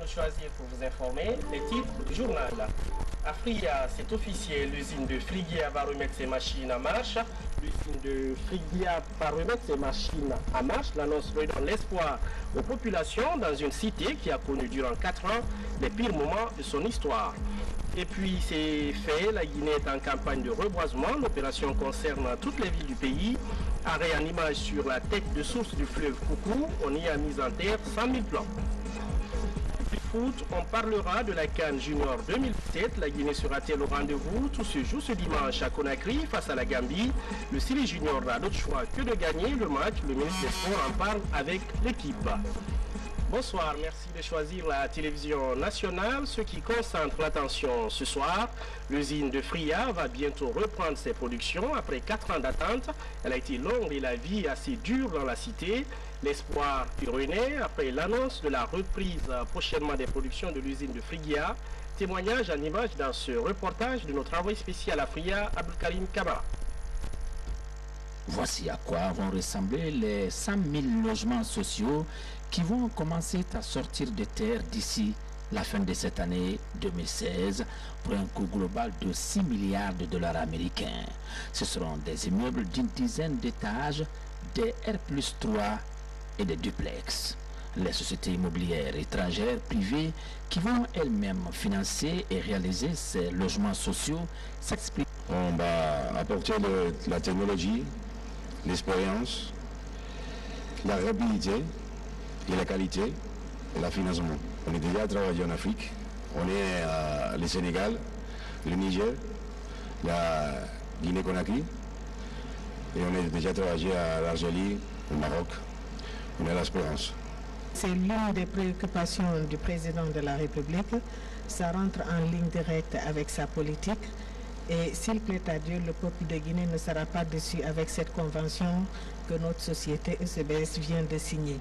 nous choisir pour vous informer les titres du journal. Afria, c'est officiel, l'usine de Friguia va remettre ses machines en marche. L'usine de Friguia va remettre ses machines en marche. L'annonce redonne l'espoir aux populations dans une cité qui a connu durant 4 ans les pires moments de son histoire. Et puis c'est fait, la Guinée est en campagne de reboisement. L'opération concerne toutes les villes du pays. Arrêt en image sur la tête de source du fleuve Koukou, on y a mis en terre 100 000 plants. Foot, on parlera de la CAN Junior 2007. La Guinée sera-t-elle au rendez-vous? Tout se joue ce dimanche à Conakry face à la Gambie. Le Sili Junior n'a d'autre choix que de gagner le match. Le ministre des Sports en parle avec l'équipe. Bonsoir, merci de choisir la télévision nationale. Ce qui concentre l'attention ce soir, l'usine de Fria va bientôt reprendre ses productions après 4 ans d'attente. Elle a été longue et la vie assez dure dans la cité. L'espoir est rené après l'annonce de la reprise prochainement des productions de l'usine de Frigia. Témoignage en image dans ce reportage de notre envoyé spécial à Fria, Abdelkarim Kaba. Voici à quoi vont ressembler les 100 000 logements sociaux qui vont commencer à sortir de terre d'ici la fin de cette année 2016 pour un coût global de 6 milliards de dollars américains. Ce seront des immeubles d'une dizaine d'étages, des R+3 et des duplex. Les sociétés immobilières étrangères privées qui vont elles-mêmes financer et réaliser ces logements sociaux s'expliquent. On va apporter la technologie, l'expérience, la rapidité et la qualité et le financement. On est déjà travaillé en Afrique, on est le Sénégal, le Niger, la Guinée-Conakry et on est déjà travaillé à l'Algérie, au Maroc. On a l'espérance. C'est l'une des préoccupations du président de la République. Ça rentre en ligne directe avec sa politique. Et s'il plaît à Dieu, le peuple de Guinée ne sera pas déçu avec cette convention que notre société ECBS vient de signer.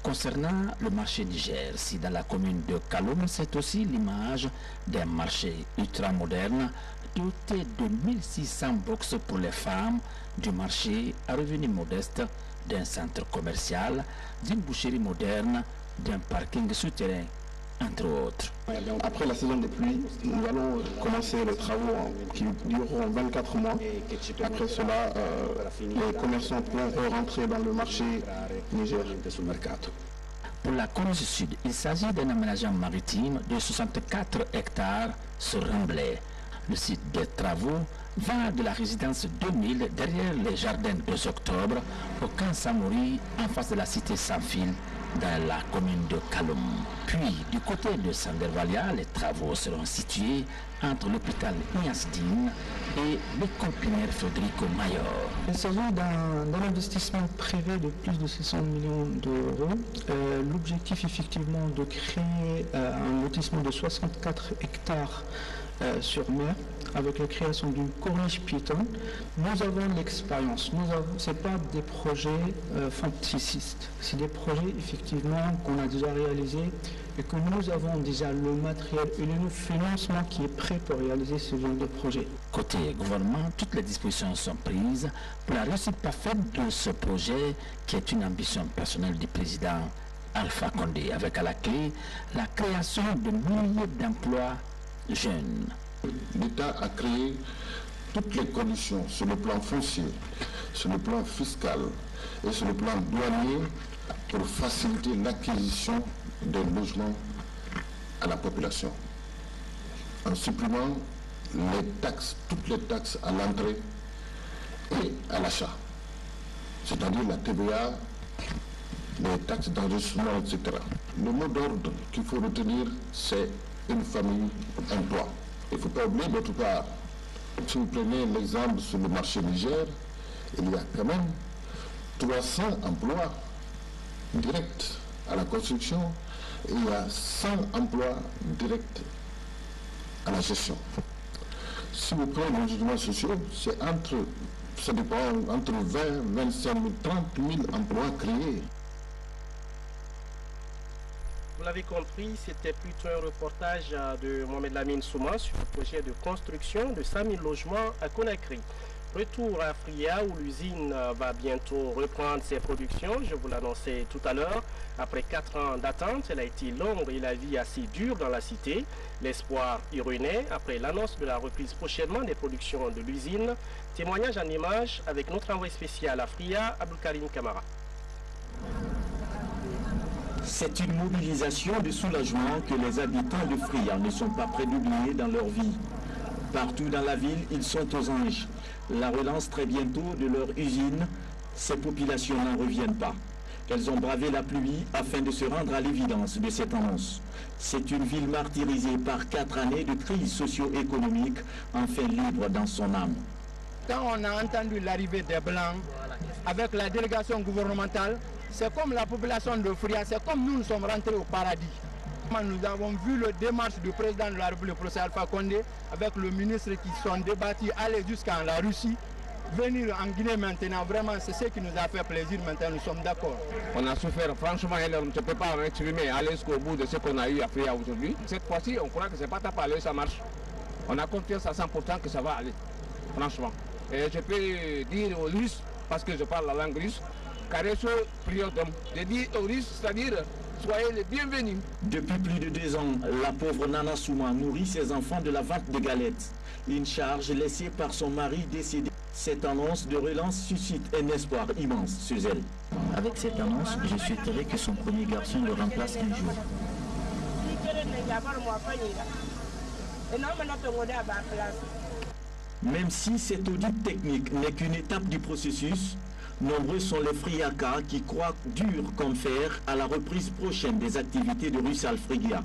Concernant le marché Niger, si dans la commune de Kaloum, c'est aussi l'image d'un marché ultramoderne doté de 1600 box pour les femmes, du marché à revenu modeste, d'un centre commercial, d'une boucherie moderne, d'un parking souterrain, entre autres. Après la saison des pluies, nous allons commencer les travaux qui dureront 24 mois. Après cela, les commerçants pourront rentrer dans le marché Niger. Pour la Corse du Sud, il s'agit d'un aménagement maritime de 64 hectares sur Remblai. Le site des travaux va de la résidence 2000 derrière les jardins 2 octobre au camp Samouri en face de la cité sans fil dans la commune de Kaloum. Puis du côté de Sandervalia, les travaux seront situés entre l'hôpital Niasdine et l'école primaire Federico Mayor. Il s'agit d'un investissement privé de plus de 600 millions d'euros. L'objectif effectivement de créer un lotissement de 64 hectares sur mer avec la création d'une corniche piétonne. Nous avons l'expérience. Ce n'est pas des projets fantaisistes. C'est des projets effectivement qu'on a déjà réalisés et que nous avons déjà le matériel et le financement qui est prêt pour réaliser ce genre de projet. Côté gouvernement, toutes les dispositions sont prises pour la réussite parfaite de ce projet qui est une ambition personnelle du président Alpha Condé, avec à la clé la création de milliers d'emplois jeunes. L'État a créé toutes les conditions sur le plan foncier, sur le plan fiscal et sur le plan douanier pour faciliter l'acquisition des logements à la population. En supprimant les taxes, toutes les taxes à l'entrée et à l'achat, c'est-à-dire la TVA, les taxes d'enregistrement, etc. Le mot d'ordre qu'il faut retenir, c'est une famille, un toit. Il ne faut pas oublier d'autre part, si vous prenez l'exemple sur le marché Niger, il y a quand même 300 emplois directs à la construction et il y a 100 emplois directs à la gestion. Si vous prenez les logements sociaux, c'est ça dépend entre 20, 25 000, 30 000 emplois créés. Vous l'avez compris, c'était plutôt un reportage de Mohamed Lamine Souma sur le projet de construction de 100 000 logements à Conakry. Retour à Fria où l'usine va bientôt reprendre ses productions, je vous l'annonçais tout à l'heure. Après 4 ans d'attente, elle a été longue et la vie assez dure dans la cité. L'espoir y renaît après l'annonce de la reprise prochainement des productions de l'usine. Témoignage en images avec notre envoyé spécial à Fria, Abdelkarim Kamara. C'est une mobilisation de soulagement que les habitants de Fria ne sont pas prêts d'oublier dans leur vie. Partout dans la ville, ils sont aux anges. La relance très bientôt de leur usine, ces populations n'en reviennent pas. Elles ont bravé la pluie afin de se rendre à l'évidence de cette annonce. C'est une ville martyrisée par 4 années de crise socio-économique, enfin libre dans son âme. Quand on a entendu l'arrivée des Blancs avec la délégation gouvernementale, c'est comme la population de Fria, c'est comme nous sommes rentrés au paradis. Nous avons vu le démarche du président de la République, le professeur Alpha Condé, avec le ministre qui sont débattus, aller jusqu'en la Russie, venir en Guinée maintenant, vraiment c'est ce qui nous a fait plaisir, maintenant nous sommes d'accord. On a souffert, franchement, on ne peut pas exprimer, aller jusqu'au bout de ce qu'on a eu à Fria aujourd'hui. Cette fois-ci, on croit que c'est pas tape à l'œil, ça marche. On a confiance à 100% que ça va aller, franchement. Et je peux dire aux Russes, parce que je parle la langue russe, Kareso Priodom, je dis aux Russes, c'est-à-dire soyez les bienvenus. Depuis plus de 2 ans, la pauvre Nana Souma nourrit ses enfants de la vente de galettes. Une charge laissée par son mari décédé. Cette annonce de relance suscite un espoir immense chez elle. Avec cette annonce, je souhaiterais que son premier garçon le remplace un jour. Même si cet audit technique n'est qu'une étape du processus, nombreux sont les Friakas qui croient dur comme fer à la reprise prochaine des activités de Russal Frigia.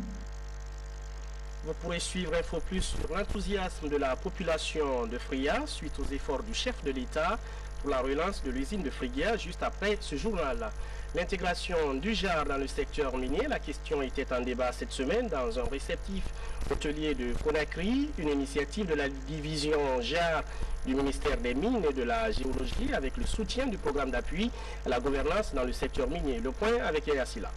Vous pourrez suivre Info Plus sur l'enthousiasme de la population de Fria suite aux efforts du chef de l'État pour la relance de l'usine de Frigia juste après ce journal. L'intégration du JAR dans le secteur minier, la question était en débat cette semaine dans un réceptif hôtelier de Conakry, une initiative de la division JAR du ministère des Mines et de la Géologie avec le soutien du programme d'appui à la gouvernance dans le secteur minier. Le point avec Yaya Silla.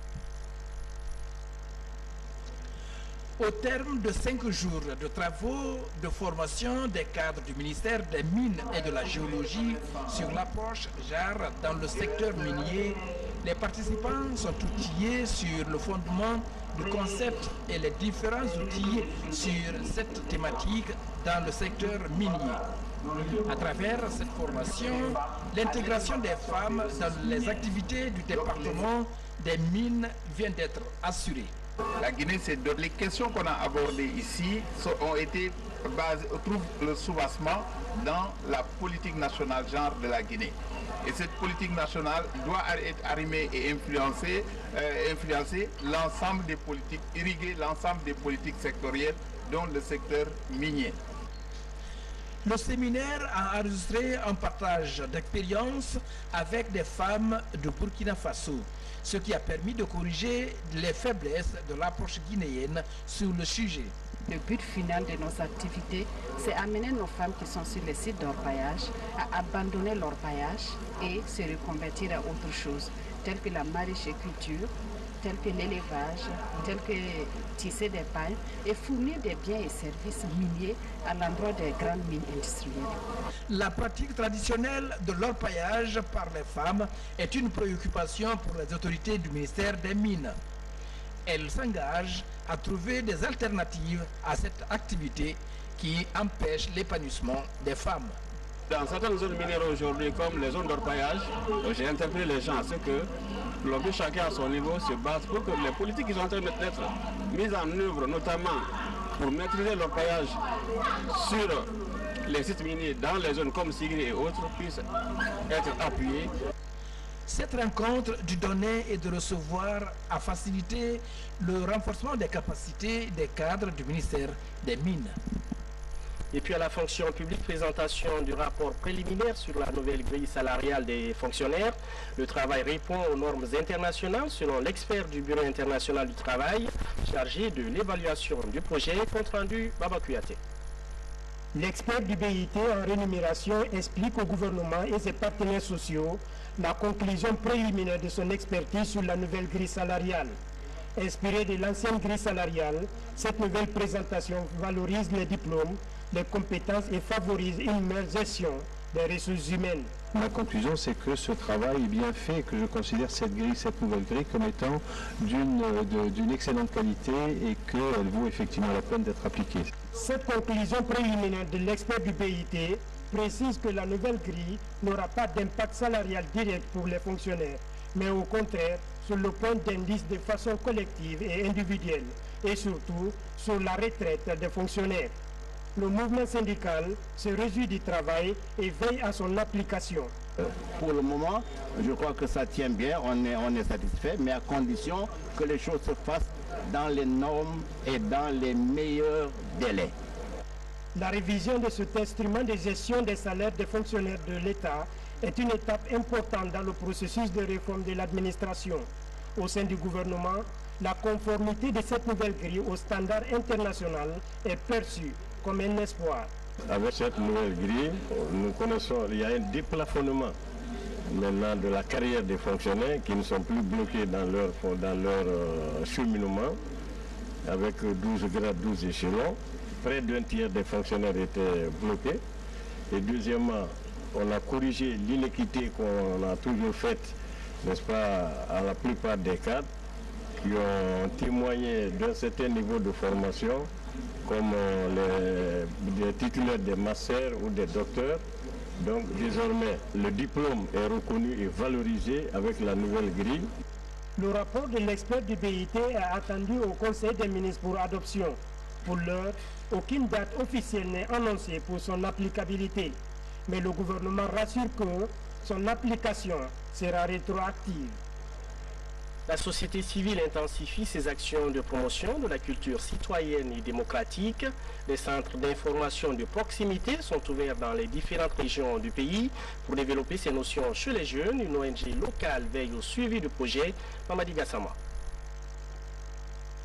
Au terme de 5 jours de travaux de formation des cadres du ministère des Mines et de la Géologie sur l'approche JAR dans le secteur minier, les participants sont outillés sur le fondement du concept et les différents outils sur cette thématique dans le secteur minier. À travers cette formation, l'intégration des femmes dans les activités du département des mines vient d'être assurée. La Guinée, les questions qu'on a abordées ici ont été basées, trouvent le soubassement dans la politique nationale genre de la Guinée. Et cette politique nationale doit être arrimée et influencer l'ensemble des politiques, irriguer l'ensemble des politiques sectorielles, dont le secteur minier. Le séminaire a enregistré un partage d'expériences avec des femmes de Burkina Faso, ce qui a permis de corriger les faiblesses de l'approche guinéenne sur le sujet. Le but final de nos activités, c'est amener nos femmes qui sont sur les sites d'orpaillage à abandonner l'orpaillage et se reconvertir à autre chose, telle que la maraîchère-culture, telle que l'élevage, telle que tisser des pailles et fournir des biens et services miniers à l'endroit des grandes mines industrielles. La pratique traditionnelle de l'orpaillage par les femmes est une préoccupation pour les autorités du ministère des Mines. Elles s'engagent à trouver des alternatives à cette activité qui empêche l'épanouissement des femmes. Dans certaines zones minières aujourd'hui, comme les zones d'orpaillage, j'ai interpellé les gens à ce que l'objet chacun à son niveau se base pour que les politiques qui sont en train d'être mises en œuvre, notamment pour maîtriser l'orpaillage sur les sites miniers dans les zones comme Sigri et autres, puissent être appuyées. Cette rencontre du donner et de recevoir a facilité le renforcement des capacités des cadres du ministère des Mines. Et puis à la fonction publique, présentation du rapport préliminaire sur la nouvelle grille salariale des fonctionnaires. Le travail répond aux normes internationales selon l'expert du Bureau international du travail chargé de l'évaluation du projet, compte rendu Baba Kouyaté. L'expert du BIT en rémunération explique au gouvernement et ses partenaires sociaux la conclusion préliminaire de son expertise sur la nouvelle grille salariale. Inspirée de l'ancienne grille salariale, cette nouvelle présentation valorise les diplômes, les compétences et favorise une meilleure gestion des ressources humaines. Ma conclusion, c'est que ce travail est bien fait et que je considère cette nouvelle grille comme étant d'une excellente qualité et qu'elle vaut effectivement la peine d'être appliquée. Cette conclusion préliminaire de l'expert du BIT précise que la nouvelle grille n'aura pas d'impact salarial direct pour les fonctionnaires, mais au contraire sur le point d'indice de façon collective et individuelle, et surtout sur la retraite des fonctionnaires. Le mouvement syndical se réjouit du travail et veille à son application. Pour le moment, je crois que ça tient bien, on est satisfait, mais à condition que les choses se fassent dans les normes et dans les meilleurs délais. La révision de cet instrument de gestion des salaires des fonctionnaires de l'État est une étape importante dans le processus de réforme de l'administration. Au sein du gouvernement, la conformité de cette nouvelle grille aux standards internationaux est perçue comme un espoir. Avec cette nouvelle grille, nous connaissons qu'il y a un déplafonnement maintenant de la carrière des fonctionnaires qui ne sont plus bloqués dans leur cheminement avec 12 grades, 12 échelons. Près d'un tiers des fonctionnaires étaient bloqués. Et deuxièmement, on a corrigé l'inéquité qu'on a toujours faite, n'est-ce pas, à la plupart des cadres qui ont témoigné d'un certain niveau de formation, comme les titulaires des masters ou des docteurs. Donc désormais, le diplôme est reconnu et valorisé avec la nouvelle grille. Le rapport de l'expert du BIT est attendu au Conseil des ministres pour adoption. Pour l'heure, aucune date officielle n'est annoncée pour son applicabilité. Mais le gouvernement rassure que son application sera rétroactive. La société civile intensifie ses actions de promotion de la culture citoyenne et démocratique. Les centres d'information de proximité sont ouverts dans les différentes régions du pays pour développer ces notions chez les jeunes. Une ONG locale veille au suivi du projet. Mamadi Gassama.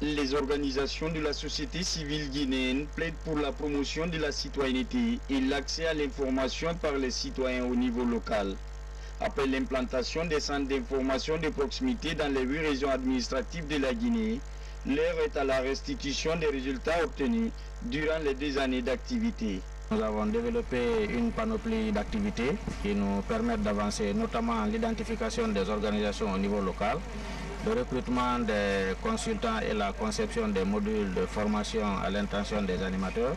Les organisations de la société civile guinéenne plaident pour la promotion de la citoyenneté et l'accès à l'information par les citoyens au niveau local. Après l'implantation des centres d'information de proximité dans les 8 régions administratives de la Guinée, l'heure est à la restitution des résultats obtenus durant les 2 années d'activité. Nous avons développé une panoplie d'activités qui nous permettent d'avancer, notamment l'identification des organisations au niveau local, le recrutement des consultants et la conception des modules de formation à l'intention des animateurs,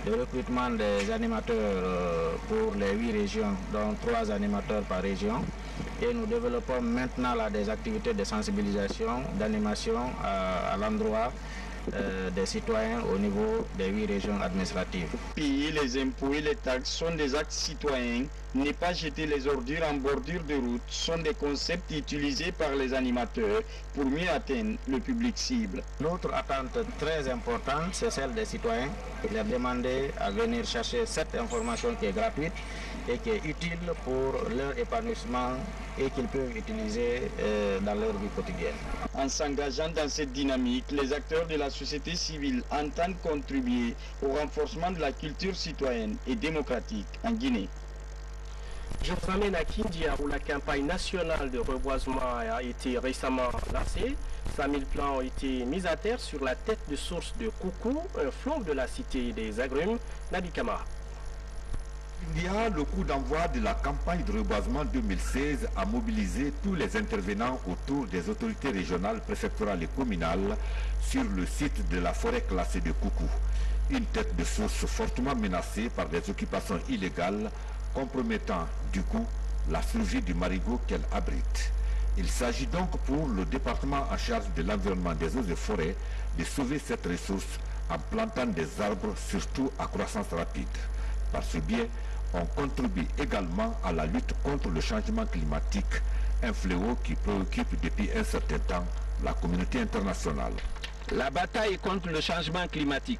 le recrutement des animateurs pour les 8 régions, dont 3 animateurs par région. Et nous développons maintenant là, des activités de sensibilisation, d'animation à l'endroit des citoyens au niveau des 8 régions administratives. Payer les impôts et les taxes sont des actes citoyens. Ne pas jeter les ordures en bordure de route sont des concepts utilisés par les animateurs pour mieux atteindre le public cible. L'autre attente très importante, c'est celle des citoyens. Il est demandé à venir chercher cette information qui est gratuite et qui est utile pour leur épanouissement et qu'ils peuvent utiliser dans leur vie quotidienne. En s'engageant dans cette dynamique, les acteurs de la société civile entendent contribuer au renforcement de la culture citoyenne et démocratique en Guinée. Je vous amène à Kindia où la campagne nationale de reboisement a été récemment lancée. 5000 plants ont été mis à terre sur la tête de source de Koukou, un fleuve de la cité des agrumes. Nabi Kamara. Kindia, le coup d'envoi de la campagne de reboisement 2016 a mobilisé tous les intervenants autour des autorités régionales, préfectorales et communales sur le site de la forêt classée de Koukou. Une tête de source fortement menacée par des occupations illégales compromettant du coup la survie du marigot qu'elle abrite. Il s'agit donc pour le département en charge de l'environnement des eaux et forêts de sauver cette ressource en plantant des arbres, surtout à croissance rapide. Par ce biais, on contribue également à la lutte contre le changement climatique, un fléau qui préoccupe depuis un certain temps la communauté internationale. La bataille contre le changement climatique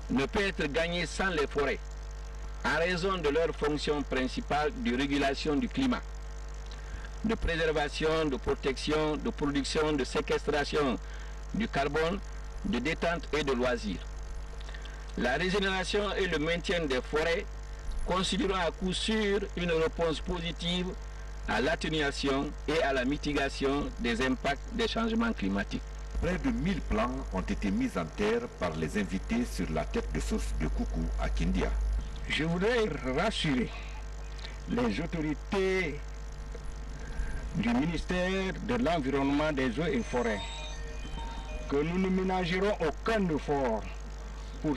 ne peut être gagnée sans les forêts, en raison de leur fonction principale de régulation du climat, de préservation, de protection, de production, de séquestration du carbone, de détente et de loisirs. La régénération et le maintien des forêts constitueront à coup sûr une réponse positive à l'atténuation et à la mitigation des impacts des changements climatiques. Près de 1000 plants ont été mis en terre par les invités sur la tête de source de Koukou à Kindia. Je voudrais rassurer les autorités du ministère de l'Environnement, des Eaux et Forêts que nous ne ménagerons aucun effort pour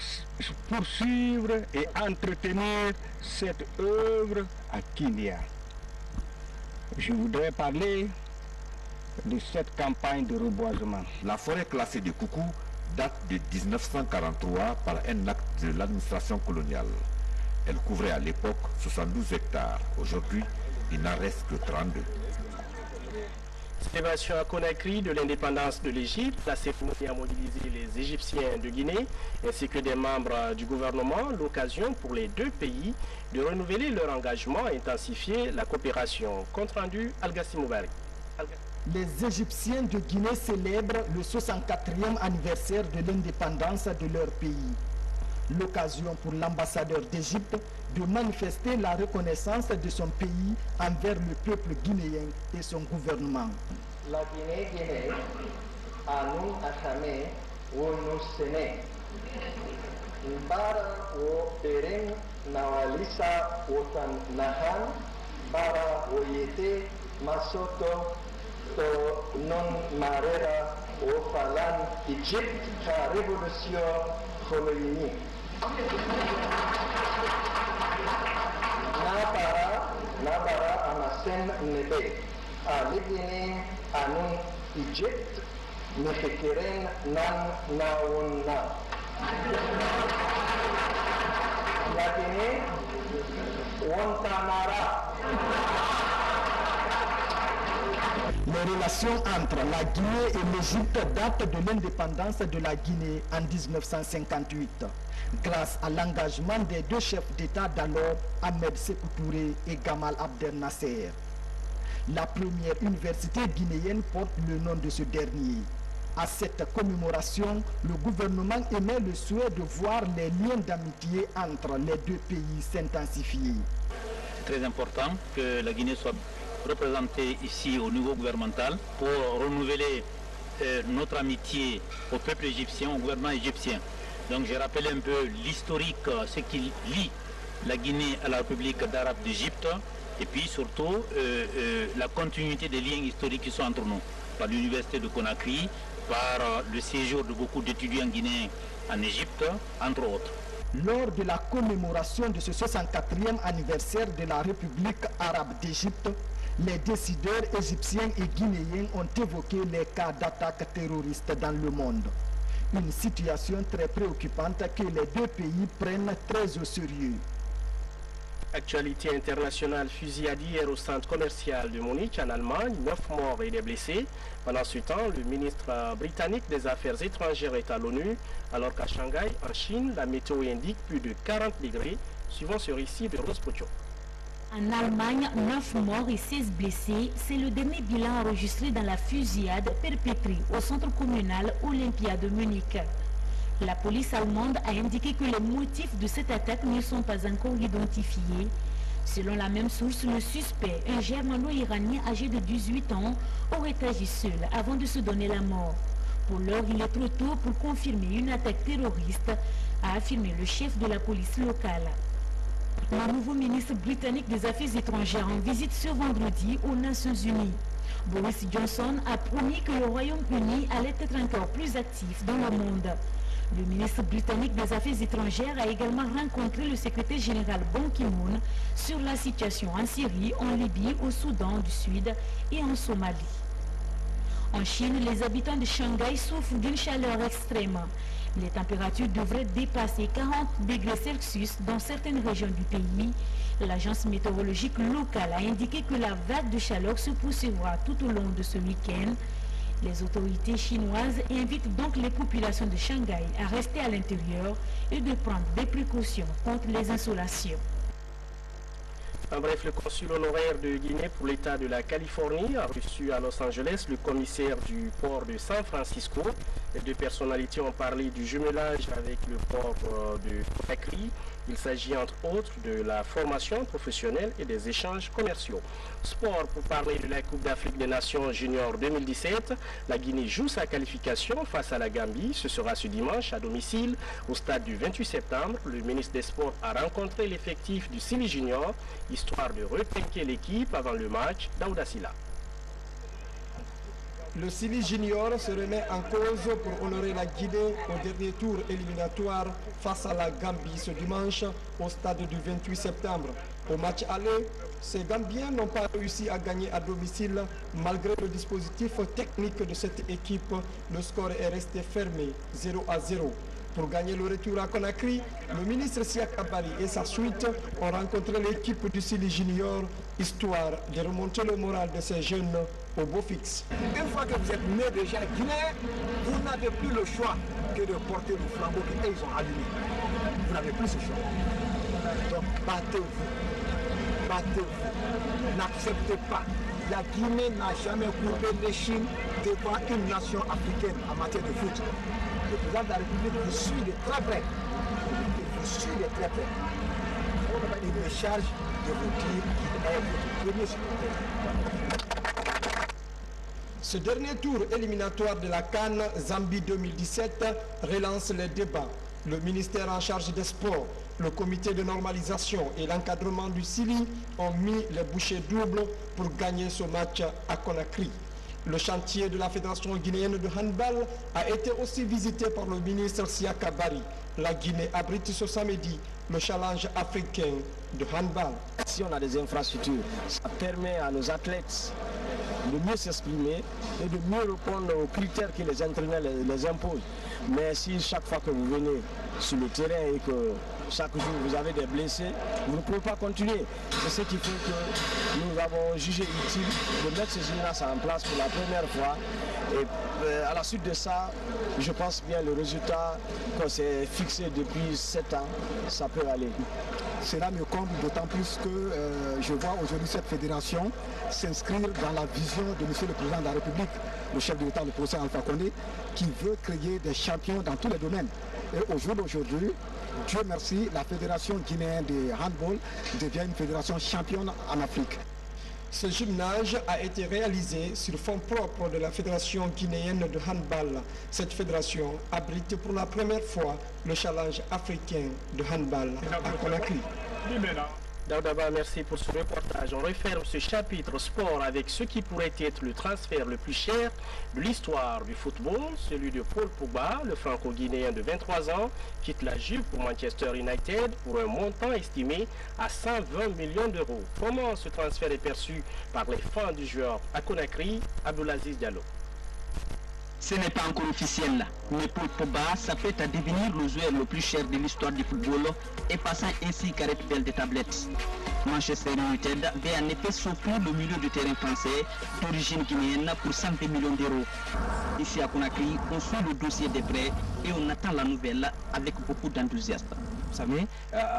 poursuivre et entretenir cette œuvre à Kindia. Je voudrais parler de cette campagne de reboisement. La forêt classée de Koukou date de 1943 par un acte de l'administration coloniale. Elle couvrait à l'époque 72 hectares. Aujourd'hui, il n'en reste que 32. Célébration à Conakry de l'indépendance de l'Égypte, la cérémonie a mobilisé les Égyptiens de Guinée ainsi que des membres du gouvernement, l'occasion pour les deux pays de renouveler leur engagement et intensifier la coopération. Compte rendu, Al-Gassim Moubarak. Les Égyptiens de Guinée célèbrent le 64e anniversaire de l'indépendance de leur pays. L'occasion pour l'ambassadeur d'Égypte de manifester la reconnaissance de son pays envers le peuple guinéen et son gouvernement. La Guinée, anun achame ou nous séné. Bara ou peren nawalisa wotan nahan, bara ou yete masoto to non marera ou falan Égypte ka révolution colonie. Nabara amasen nebe a ligine anun Egypt mefekeren nan nauna. La Guinée Wantamara. Les relations entre la Guinée et l'Égypte datent de l'indépendance de la Guinée en 1958, grâce à l'engagement des deux chefs d'État d'alors, Ahmed Sékou Touré et Gamal Abdel Nasser. La première université guinéenne porte le nom de ce dernier. À cette commémoration, le gouvernement émet le souhait de voir les liens d'amitié entre les deux pays s'intensifier. C'est très important que la Guinée soit représentée ici au niveau gouvernemental pour renouveler notre amitié au peuple égyptien, au gouvernement égyptien. Donc j'ai rappelé un peu l'historique, ce qui lie la Guinée à la République d'Arabe d'Égypte, et puis surtout la continuité des liens historiques qui sont entre nous, par l'université de Conakry, par le séjour de beaucoup d'étudiants guinéens en Égypte, entre autres. Lors de la commémoration de ce 64e anniversaire de la République arabe d'Égypte, les décideurs égyptiens et guinéens ont évoqué les cas d'attaques terroristes dans le monde. Une situation très préoccupante que les deux pays prennent très au sérieux. Actualité internationale, fusillade hier au centre commercial de Munich en Allemagne, 9 morts et des blessés. Pendant ce temps, le ministre britannique des Affaires étrangères est à l'ONU, alors qu'à Shanghai, en Chine, la météo indique plus de 40 degrés, suivant ce récit de Rose Pocho. En Allemagne, 9 morts et 16 blessés, c'est le dernier bilan enregistré dans la fusillade perpétrée au centre communal Olympia de Munich. La police allemande a indiqué que les motifs de cette attaque ne sont pas encore identifiés. Selon la même source, le suspect, un germano-iranien âgé de 18 ans, aurait agi seul avant de se donner la mort. Pour l'heure, il est trop tôt pour confirmer une attaque terroriste, a affirmé le chef de la police locale. Le nouveau ministre britannique des Affaires étrangères en visite ce vendredi aux Nations Unies. Boris Johnson a promis que le Royaume-Uni allait être encore plus actif dans le monde. Le ministre britannique des Affaires étrangères a également rencontré le secrétaire général Ban Ki-moon sur la situation en Syrie, en Libye, au Soudan du Sud et en Somalie. En Chine, les habitants de Shanghai souffrent d'une chaleur extrême. Les températures devraient dépasser 40 degrés Celsius dans certaines régions du pays. L'agence météorologique locale a indiqué que la vague de chaleur se poursuivra tout au long de ce week-end. Les autorités chinoises invitent donc les populations de Shanghai à rester à l'intérieur et de prendre des précautions contre les insolations. En bref, le consul honoraire de Guinée pour l'État de la Californie a reçu à Los Angeles le commissaire du port de San Francisco. Les deux personnalités ont parlé du jumelage avec le port de Conakry Il s'agit entre autres de la formation professionnelle et des échanges commerciaux. Sport, pour parler de la Coupe d'Afrique des Nations Junior 2017, la Guinée joue sa qualification face à la Gambie. Ce sera ce dimanche à domicile au stade du 28 septembre. Le ministre des Sports a rencontré l'effectif du Sili Junior, histoire de retrinquer l'équipe avant le match d'Audacila. Le Sili Junior se remet en cause pour honorer la Guinée au dernier tour éliminatoire face à la Gambie ce dimanche au stade du 28 septembre. Au match aller, ces Gambiens n'ont pas réussi à gagner à domicile malgré le dispositif technique de cette équipe. Le score est resté fermé, 0-0. Pour gagner le retour à Conakry, le ministre Siaka Bari et sa suite ont rencontré l'équipe du Sili Junior, histoire de remonter le moral de ces jeunes au beau fixe. Une fois que vous êtes né déjà guinéen, vous n'avez plus le choix que de porter le flambeau qu'ils ont allumé. Vous n'avez plus ce choix. Donc battez-vous. Battez-vous. N'acceptez pas. La Guinée n'a jamais courbé l'échine devant une nation africaine en matière de foot. Le président de la République vous suit de très près. Il vous suit de très près. Il me charge de vous dire qu'il est votre premier supporter. Ce dernier tour éliminatoire de la CAN Zambie 2017 relance les débats. Le ministère en charge des sports, le comité de normalisation et l'encadrement du Sili ont mis les bouchées doubles pour gagner ce match à Conakry. Le chantier de la Fédération guinéenne de handball a été aussi visité par le ministre Siaka Bari. La Guinée abrite ce samedi le challenge africain de handball. Si on a des infrastructures, ça permet à nos athlètes de mieux s'exprimer et de mieux répondre aux critères que les entraîneurs les imposent. Mais si chaque fois que vous venez sur le terrain et que chaque jour vous avez des blessés, vous ne pouvez pas continuer. C'est ce qui fait que nous avons jugé utile de mettre ce gymnase en place pour la première fois. Et à la suite de ça, je pense bien le résultat qu'on s'est fixé depuis 7 ans, ça peut aller. Cela me comble d'autant plus que je vois aujourd'hui cette fédération s'inscrire dans la vision de M. le Président de la République, le chef de l'État, le professeur Alpha Condé, qui veut créer des champions dans tous les domaines. Et au jour d'aujourd'hui, Dieu merci, la Fédération guinéenne de handball devient une fédération championne en Afrique. Ce gymnase a été réalisé sur fonds propres de la Fédération guinéenne de handball. Cette fédération abrite pour la première fois le challenge africain de handball à Conakry. Daouda, merci pour ce reportage. On referme ce chapitre sport avec ce qui pourrait être le transfert le plus cher de l'histoire du football, celui de Paul Pogba, le franco-guinéen de 23 ans, quitte la Juve pour Manchester United pour un montant estimé à 120 millions d'euros. Comment ce transfert est perçu par les fans du joueur à Conakry? Abdoulaziz Diallo. Ce n'est pas encore officiel, mais Paul Pogba s'apprête à devenir le joueur le plus cher de l'histoire du football et passant ainsi carrette belle des tablettes. Manchester United va en effet s'offrir le milieu de terrain français d'origine guinéenne pour 120 millions d'euros. Ici à Conakry, on suit le dossier des prêts et on attend la nouvelle avec beaucoup d'enthousiasme. Vous savez,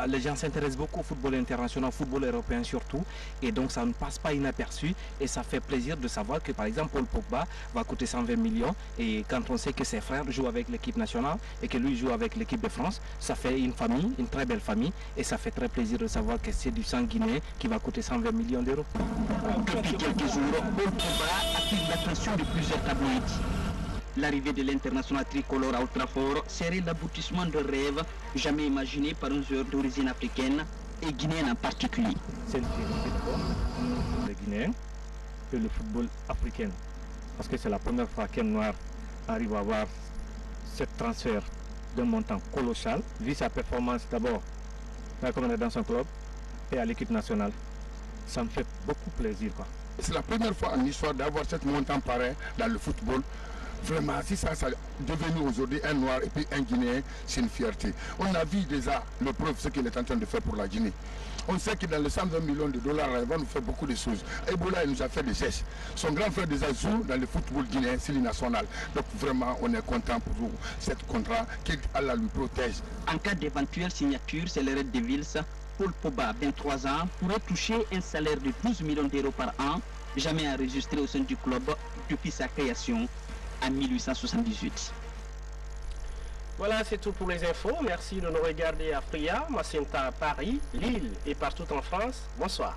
les gens s'intéressent beaucoup au football international, au football européen surtout, et donc ça ne passe pas inaperçu et ça fait plaisir de savoir que par exemple Paul Pogba va coûter 120 millions et quand on sait que ses frères jouent avec l'équipe nationale et que lui joue avec l'équipe de France, ça fait une famille, une très belle famille et ça fait très plaisir de savoir que c'est du sang guinéen qui va coûter 120 millions d'euros. Depuis quelques jours, Paul Pogba attire l'attention de plusieurs tabloïds. L'arrivée de l'international tricolore à Old Trafford serait l'aboutissement de rêve jamais imaginé par un joueur d'origine africaine et guinéenne en particulier. C'est le football des Guinéens et le football africain. Parce que c'est la première fois qu'un noir arrive à avoir ce transfert d'un montant colossal, vu sa performance d'abord comme on est dans son club et à l'équipe nationale. Ça me fait beaucoup plaisir. C'est la première fois en histoire d'avoir ce montant pareil dans le football. Vraiment, si ça est devenu aujourd'hui un noir et puis un Guinéen, c'est une fierté. On a vu déjà le preuve ce qu'il est en train de faire pour la Guinée. On sait que dans les 120 millions de dollars, il va nous faire beaucoup de choses. Ebola, il nous a fait des gestes. Son grand frère déjà joue dans le football guinéen, c'est le national. Donc vraiment, on est content pour cette contrat qu'Allah lui protège. En cas d'éventuelle signature, c'est le Red Devils. Paul Pogba, 23 ans, pourrait toucher un salaire de 12 millions d'euros par an, jamais enregistré au sein du club depuis sa création en 1878. Voilà, c'est tout pour les infos. Merci de nous regarder à Fria, Macenta, Paris, Lille et partout en France. Bonsoir.